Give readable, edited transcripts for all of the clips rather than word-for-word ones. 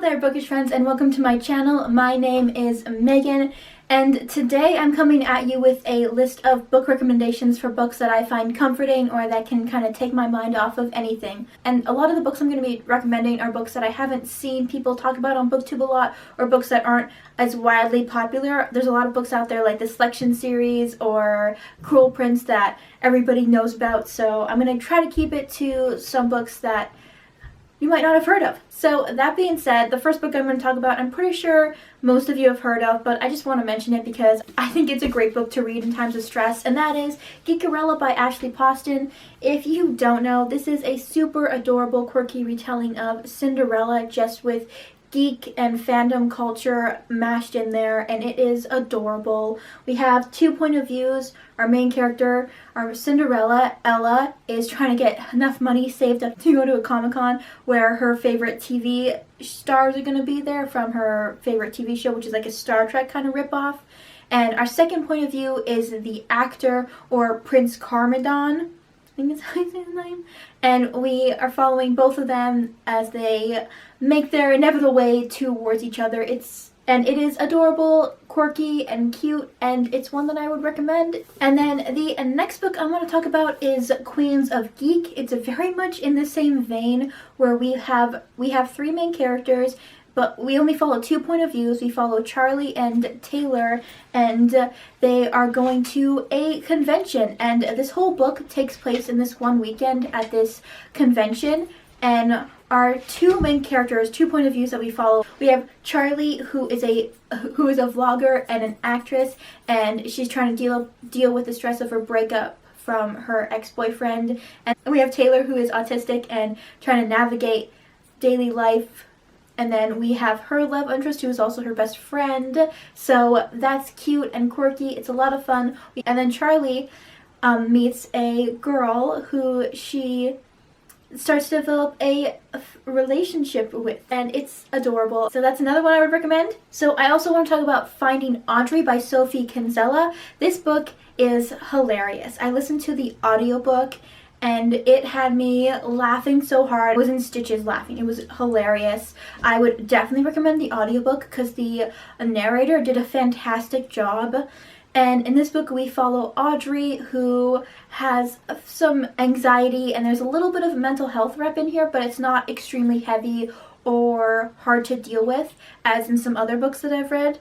there, bookish friends, and welcome to my channel. My name is Megan, and today I'm coming at you with a list of book recommendations for books that I find comforting or that can kind of take my mind off of anything. And a lot of the books I'm going to be recommending are books that I haven't seen people talk about on BookTube a lot, or books that aren't as widely popular. There's a lot of books out there like the Selection series or Cruel Prince that everybody knows about, so I'm going to try to keep it to some books that you might not have heard of. So that being said, the first book I'm going to talk about, I'm pretty sure most of you have heard of, but I just want to mention it because I think it's a great book to read in times of stress, and that is Geekerella by Ashley Poston. If you don't know, this is a super adorable, quirky retelling of Cinderella, just with geek and fandom culture mashed in there, and it is adorable. We have two point of views. Our main character, our Cinderella, Ella, is trying to get enough money saved up to go to a Comic-Con where her favorite TV stars are going to be there from her favorite TV show, which is like a Star Trek kind of ripoff. And our second point of view is the actor, or Prince Carmadon, I think is how you say his name. And we are following both of them as they make their inevitable way towards each other. It is adorable, quirky, and cute, and it's one that I would recommend. And then the next book I want to talk about is Queens of Geek. It's very much in the same vein where we have three main characters, but we only follow two point of views. We follow Charlie and Taylor, and they are going to a convention, and this whole book takes place in this one weekend at this convention. And our two main characters, two point of views that we follow, we have Charlie, who is a vlogger and an actress, and she's trying to deal with the stress of her breakup from her ex-boyfriend. And we have Taylor, who is autistic and trying to navigate daily life. And then we have her love interest, who is also her best friend. So that's cute and quirky. It's a lot of fun. And then Charlie meets a girl who she starts to develop a relationship with, and it's adorable. So that's another one I would recommend. So I also want to talk about Finding Audrey by Sophie Kinsella. This book is hilarious. I listened to the audiobook and it had me laughing so hard. I was in stitches laughing. It was hilarious. I would definitely recommend the audiobook because the narrator did a fantastic job. And in this book we follow Audrey, who has some anxiety, and there's a little bit of mental health rep in here, but it's not extremely heavy or hard to deal with as in some other books that I've read.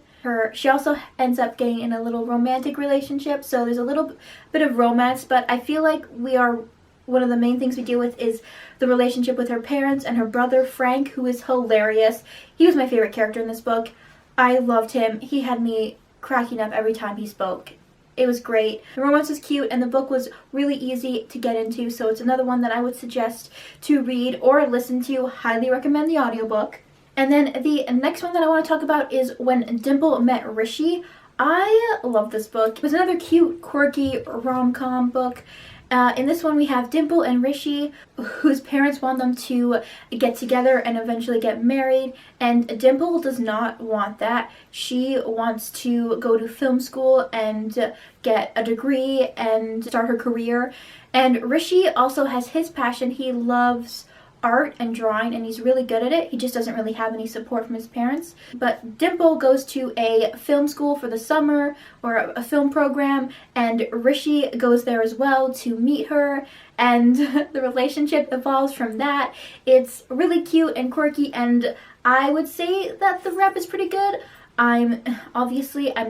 She also ends up getting in a little romantic relationship, so there's a little bit of romance, but I feel like one of the main things we deal with is the relationship with her parents and her brother Frank, who is hilarious. He was my favorite character in this book. I loved him. He had me cracking up every time he spoke. It was great. The romance was cute, and the book was really easy to get into, so it's another one that I would suggest to read or listen to. Highly recommend the audiobook. And then the next one that I want to talk about is When Dimple Met Rishi. I love this book. It was another cute, quirky rom-com book. In this one we have Dimple and Rishi, whose parents want them to get together and eventually get married, and Dimple does not want that. She wants to go to film school and get a degree and start her career. And Rishi also has his passion. He loves art and drawing, and he's really good at it. He just doesn't really have any support from his parents. But Dimple goes to a film school for the summer, or a film program, and Rishi goes there as well to meet her, and the relationship evolves from that. It's really cute and quirky, and I would say that the rep is pretty good. I'm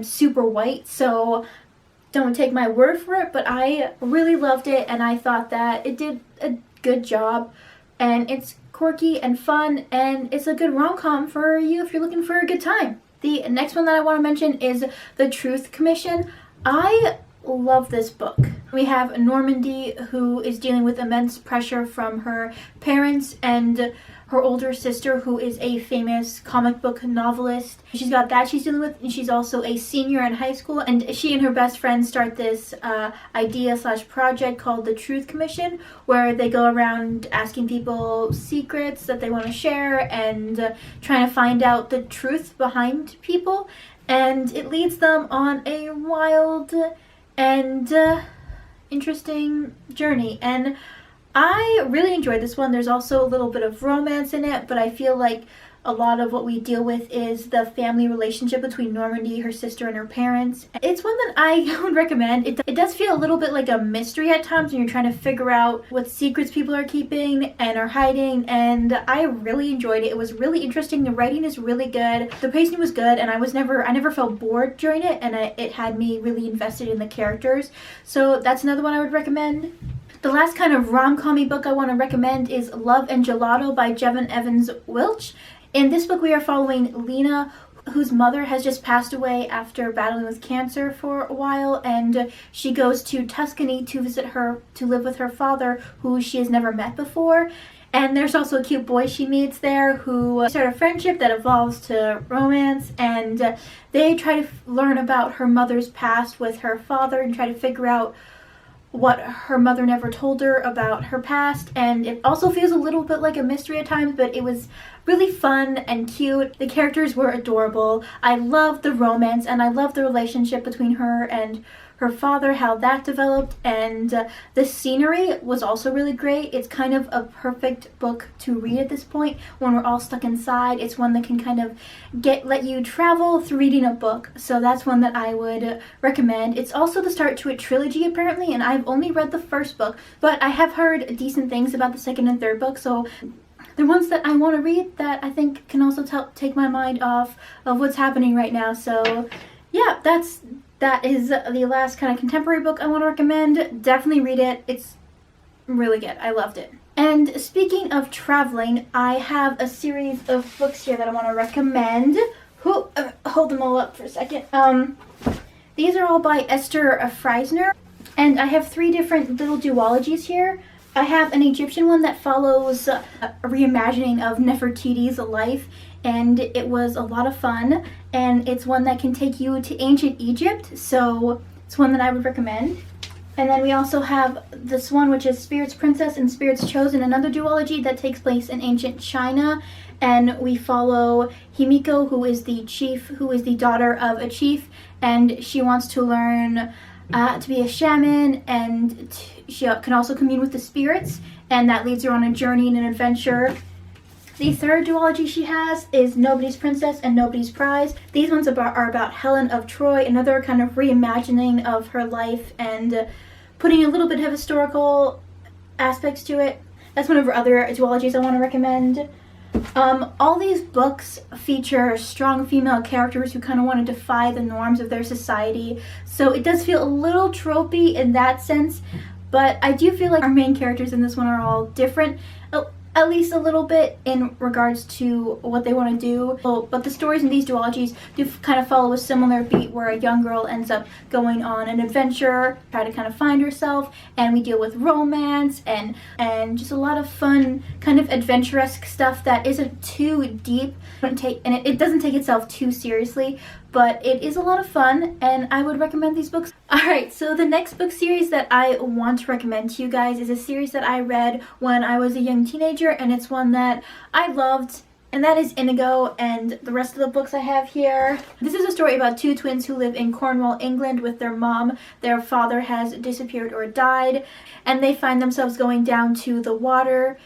super white, so don't take my word for it, but I really loved it, and I thought that it did a good job. And it's quirky and fun, and it's a good rom-com for you if you're looking for a good time. The next one that I want to mention is The Truth Commission. I love this book. We have Normandy, who is dealing with immense pressure from her parents and her older sister, who is a famous comic book novelist. She's got that she's dealing with, and she's also a senior in high school, and she and her best friend start this idea/project called The Truth Commission, where they go around asking people secrets that they want to share and trying to find out the truth behind people, and it leads them on a wild and interesting journey. And I really enjoyed this one. There's also a little bit of romance in it, but I feel like a lot of what we deal with is the family relationship between Normandy, her sister, and her parents. It's one that I would recommend. It does feel a little bit like a mystery at times when you're trying to figure out what secrets people are keeping and are hiding, and I really enjoyed it. It was really interesting. The writing is really good. The pacing was good, and I never felt bored during it, and it had me really invested in the characters. So that's another one I would recommend. The last kind of rom-com-y book I want to recommend is Love and Gelato by Jevin Evans Welch. In this book, we are following Lena, whose mother has just passed away after battling with cancer for a while, and she goes to Tuscany to live with her father, who she has never met before. And there's also a cute boy she meets there who start a friendship that evolves to romance, and they try to learn about her mother's past with her father and try to figure out what her mother never told her about her past. And it also feels a little bit like a mystery at times, but it was really fun and cute. The characters were adorable. I loved the romance, and I loved the relationship between her and her father, how that developed, and the scenery was also really great. It's kind of a perfect book to read at this point when we're all stuck inside. It's one that can kind of let you travel through reading a book, so that's one that I would recommend. It's also the start to a trilogy apparently, and I've only read the first book, but I have heard decent things about the second and third book, so they're ones that I want to read that I think can also take my mind off of what's happening right now. So yeah, that is the last kind of contemporary book I want to recommend. Definitely read it. It's really good. I loved it. And speaking of traveling, I have a series of books here that I want to recommend. Hold them all up for a second. These are all by Esther Freisner, and I have 3 different little duologies here. I have an Egyptian one that follows a reimagining of Nefertiti's life, and it was a lot of fun, and it's one that can take you to ancient Egypt, so it's one that I would recommend. And then we also have this one, which is Spirit's Princess and Spirit's Chosen, another duology that takes place in ancient China, and we follow Himiko, who is the daughter of a chief, and she wants to learn to be a shaman, and she can also commune with the spirits, and that leads her on a journey and an adventure. The third duology she has is Nobody's Princess and Nobody's Prize. These ones are about Helen of Troy, another kind of reimagining of her life and putting a little bit of historical aspects to it. That's one of her other duologies I want to recommend. All these books feature strong female characters who kind of want to defy the norms of their society, so it does feel a little tropey in that sense, but I do feel like our main characters in this one are all different, at least a little bit in regards to what they want to do. But the stories in these duologies do kind of follow a similar beat where a young girl ends up going on an adventure, try to kind of find herself, and we deal with romance and just a lot of fun kind of adventure-esque stuff that isn't too deep, and it doesn't take itself too seriously, but it is a lot of fun, and I would recommend these books. Alright, so the next book series that I want to recommend to you guys is a series that I read when I was a young teenager, and it's one that I loved, and that is Inigo, and the rest of the books I have here. This is a story about 2 twins who live in Cornwall, England with their mom. Their father has disappeared or died, and they find themselves going down to the water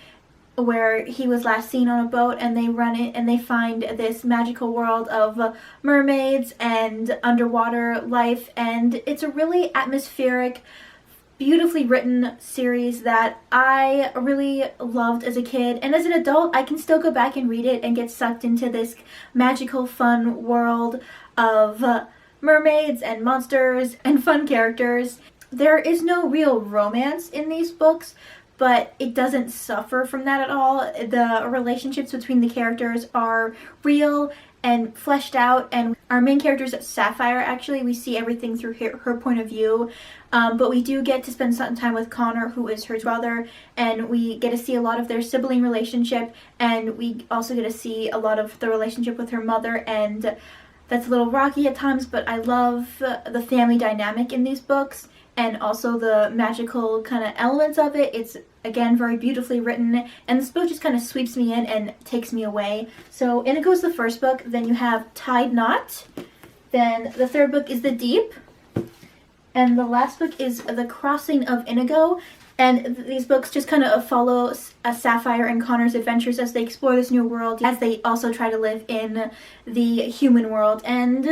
where he was last seen on a boat, and they run it and they find this magical world of mermaids and underwater life, and it's a really atmospheric, beautifully written series that I really loved as a kid, and as an adult I can still go back and read it and get sucked into this magical fun world of mermaids and monsters and fun characters. There is no real romance in these books, but it doesn't suffer from that at all. The relationships between the characters are real and fleshed out, and our main character is Sapphire. Actually, we see everything through her point of view, but we do get to spend some time with Connor, who is her brother, and we get to see a lot of their sibling relationship, and we also get to see a lot of the relationship with her mother, and that's a little rocky at times, but I love the family dynamic in these books, and also the magical kind of elements of it. It's, again, very beautifully written, and this book just kind of sweeps me in and takes me away. So Inigo is the first book, then you have Tied Knot, then the third book is The Deep, and the last book is The Crossing of Inigo, and these books just kind of follow Sapphire and Connor's adventures as they explore this new world, as they also try to live in the human world. And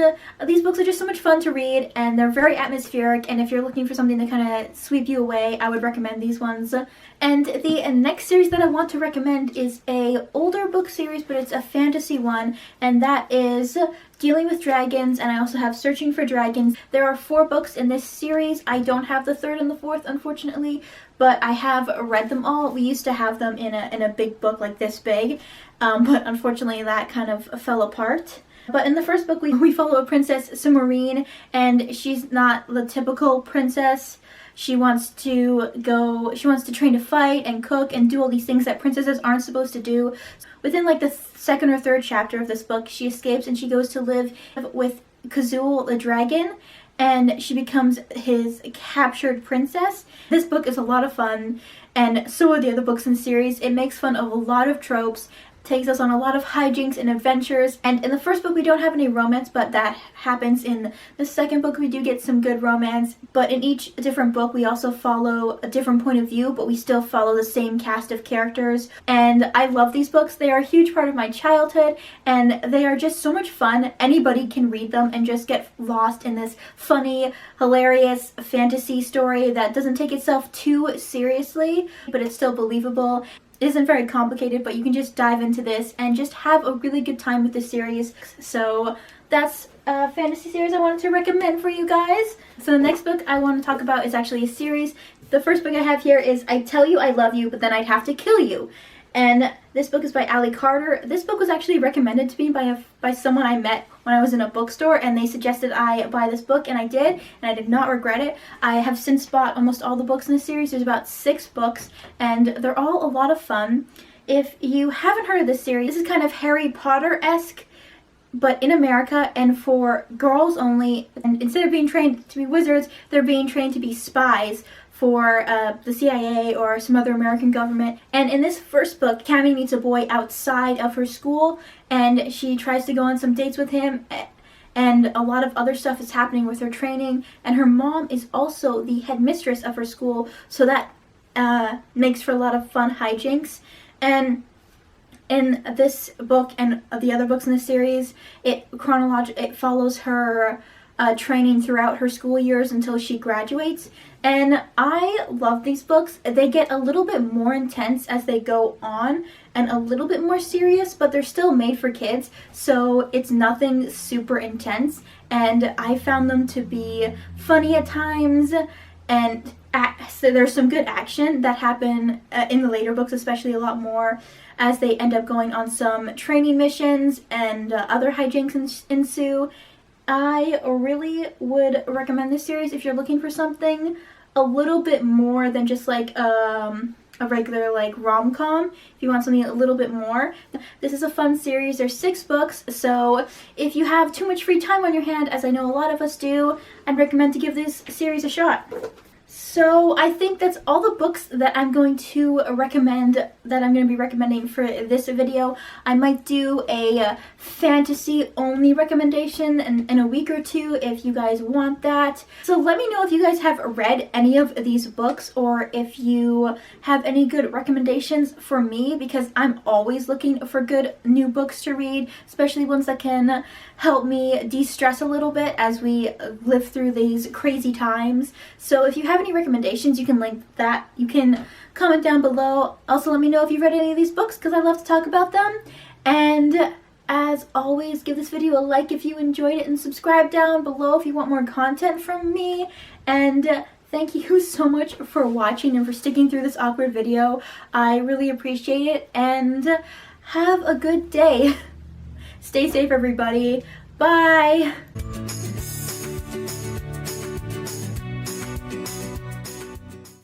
these books are just so much fun to read, and they're very atmospheric, and if you're looking for something to kind of sweep you away, I would recommend these ones. And the next series that I want to recommend is a older book series, but it's a fantasy one, and that is Dealing with Dragons, and I also have Searching for Dragons. There are 4 books in this series. I don't have the 3rd and the 4th, unfortunately, but I have read them all. We used to have them in a big book like this big, but unfortunately that kind of fell apart. But in the first book, we follow a princess, Simorine, and she's not the typical princess. She wants to train to fight and cook and do all these things that princesses aren't supposed to do. Within like the 2nd or 3rd chapter of this book, she escapes and she goes to live with Kazul the dragon, and she becomes his captured princess. This book is a lot of fun, and so are the other books in the series. It makes fun of a lot of tropes, takes us on a lot of hijinks and adventures. And in the first book we don't have any romance, but that happens in the second book. We do get some good romance, but in each different book we also follow a different point of view, but we still follow the same cast of characters. And I love these books. They are a huge part of my childhood, and they are just so much fun. Anybody can read them and just get lost in this funny, hilarious fantasy story that doesn't take itself too seriously, but it's still believable. It isn't very complicated, but you can just dive into this and just have a really good time with this series. So that's a fantasy series I wanted to recommend for you guys. So the next book I want to talk about is actually a series. The first book I have here is I Tell You I Love You, But Then I'd Have to Kill You. And this book is by Ali Carter. This book was actually recommended to me by someone I met when I was in a bookstore, and they suggested I buy this book, and I did, and I did not regret it. I have since bought almost all the books in the series. There's about 6 books, and they're all a lot of fun. If you haven't heard of this series, this is kind of Harry Potter-esque, but in America and for girls only. And instead of being trained to be wizards, they're being trained to be spies for the CIA or some other American government. And in this first book, Cammy meets a boy outside of her school, and she tries to go on some dates with him, and a lot of other stuff is happening with her training, and her mom is also the headmistress of her school, so that makes for a lot of fun hijinks. And in this book and the other books in the series, it follows her training throughout her school years until she graduates. And I love these books. They get a little bit more intense as they go on and a little bit more serious, but they're still made for kids, so it's nothing super intense. And I found them to be funny at times, and so there's some good action that happen in the later books, especially a lot more as they end up going on some training missions and other hijinks ensue. I really would recommend this series if you're looking for something a little bit more than just like a regular like rom-com. If you want something a little bit more, this is a fun series. There's 6 books, so if you have too much free time on your hand, as I know a lot of us do, I'd recommend to give this series a shot. So I think that's all the books that I'm going to recommend, that I'm going to be recommending for this video. I might do a fantasy only recommendation in a week or 2 if you guys want that. So let me know if you guys have read any of these books, or if you have any good recommendations for me, because I'm always looking for good new books to read, especially ones that can help me de-stress a little bit as we live through these crazy times. So if you have any recommendations, you can link that. You can comment down below. Also, let me know if you've read any of these books, because I love to talk about them. And as always, give this video a like if you enjoyed it, and subscribe down below if you want more content from me. And thank you so much for watching and for sticking through this awkward video. I really appreciate it, and have a good day. Stay safe, everybody. Bye!